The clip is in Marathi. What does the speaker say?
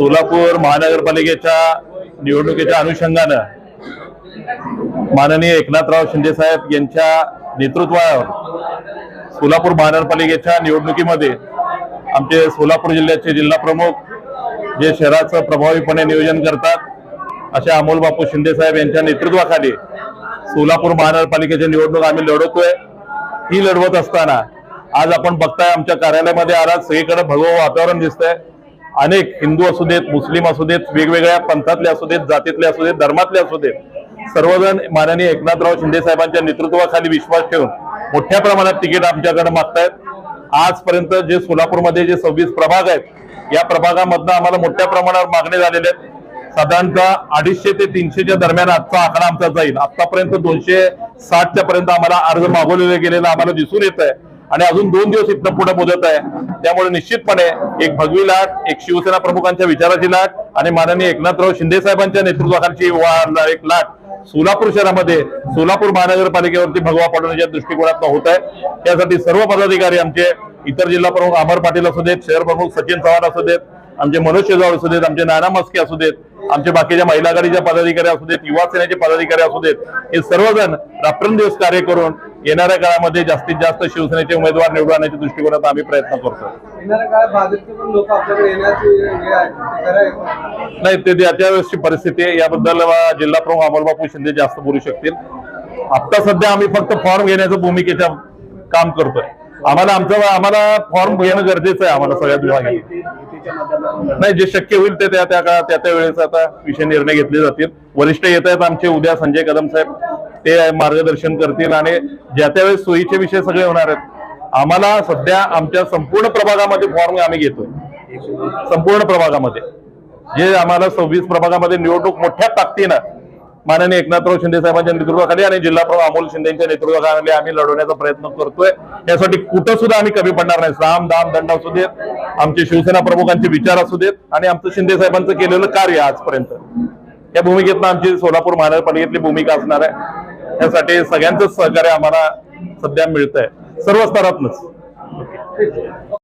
सोलापूर महानगरपालिकेच्या निवडणुकीच्या अनुषंगानं माननीय एकनाथराव शिंदे साहेब यांच्या नेतृत्वावर सोलापूर महानगरपालिकेच्या निवडणुकीमध्ये आमचे सोलापूर जिल्ह्याचे जिल्हा प्रमुख जे शहराचं प्रभावीपणे नियोजन करतात अशा अमोल बापू शिंदे साहेब यांच्या नेतृत्वाखाली सोलापूर महानगरपालिकेची निवडणूक आम्ही लढवतोय। ही लढवत असताना आज आपण बघताय आमच्या कार्यालयामध्ये आज सगळीकडे भगवं वातावरण दिसतंय। अनेक हिंदू असू देत, मुस्लिम असू देत, वेगवेगळ्या पंथातले असू देत, जातीतले असू देत, धर्मातले असू देत, सर्वजण माननीय एकनाथराव शिंदे साहेबांच्या नेतृत्वाखाली विश्वास ठेवून मोठ्या प्रमाणात तिकीट आमच्याकडे मागतायत। आजपर्यंत जे सोलापूरमध्ये जे 26 प्रभाग आहेत या प्रभागामधनं आम्हाला मोठ्या प्रमाणावर मागणी झालेले आहेत। साधारणतः 250 ते 300च्या दरम्यान आजचा आकडा आमचा जाईल। आतापर्यंत 260च्या पर्यंत आम्हाला अर्ज मागवलेले गेलेला आम्हाला दिसून येत आहे आणि अजून 2 दिवस इथनं पुढे मुदत आहे। त्यामुळे निश्चितपणे एक भगवी लाट, एक शिवसेना प्रमुखांच्या विचाराची लाट आणि माननीय एकनाथराव शिंदे साहेबांच्या नेतृत्वाखालची एक लाट सोलापूर शहरामध्ये सोलापूर महानगरपालिकेवरती भगवा पडण्याच्या दृष्टिकोनातून होत आहे। त्यासाठी सर्व पदाधिकारी आमचे इतर जिल्हा प्रमुख अमर पाटील असू देत, शहर प्रमुख सचिन चव्हाण असू देत, आमचे मनोज शेजवळ असू देत, आमचे नाना मस्के असू देत, आमचे बाकीच्या महिला आघाडीच्या पदाधिकारी असू देत, युवा सेनेचे पदाधिकारी असू देत, हे सर्वजण रात्रंदिवस कार्य करून येणाऱ्या काळामध्ये जास्तीत जास्त शिवसेनेचे उमेदवार निवडून आणण्याच्या दृष्टिकोनात आम्ही प्रयत्न करतो। नाही, ते त्या वेळेसची परिस्थिती आहे, याबद्दल जिल्हा प्रमुख अमोल बापू शिंदे जास्त बोलू शकतील। आता सध्या आम्ही फक्त फॉर्म घेण्याचं भूमिकेचं काम करतोय। आम्हाला फॉर्म घेणं गरजेचं आहे आम्हाला सगळ्या विभागात। नाही, जे शक्य होईल ते त्या वेळेस आता विषय निर्णय घेतले जातील। वरिष्ठ येत आहेत आमचे उद्या संजय कदम साहेब, ते मार्गदर्शन करतील आणि ज्या त्यावेळेस सोयीचे विषय सगळे होणार आहेत। आम्हाला सध्या आमच्या संपूर्ण प्रभागामध्ये फॉर्म आम्ही घेतोय। संपूर्ण प्रभागामध्ये जे आम्हाला 26 प्रभागामध्ये निवडणूक मोठ्या ताकदीनं माननीय एकनाथराव शिंदे साहेबांच्या नेतृत्वाखाली आणि जिल्हा प्रमुख अमोल शिंदेच्या नेतृत्वाखाली आम्ही लढवण्याचा प्रयत्न करतोय। यासाठी कुठं सुद्धा आम्ही कमी पडणार नाही। साम दाम दंड असू देत, आमचे शिवसेना प्रमुखांचे विचार असू देत आणि आमचं शिंदे साहेबांचं केलेलं कार्य आजपर्यंत, या भूमिकेतनं आमची सोलापूर महानगरपालिकेतली भूमिका असणार आहे। यासाठी सगळ्यांचंच सहकार्य आम्हाला सध्या मिळतंय सर्व स्तरातूनच।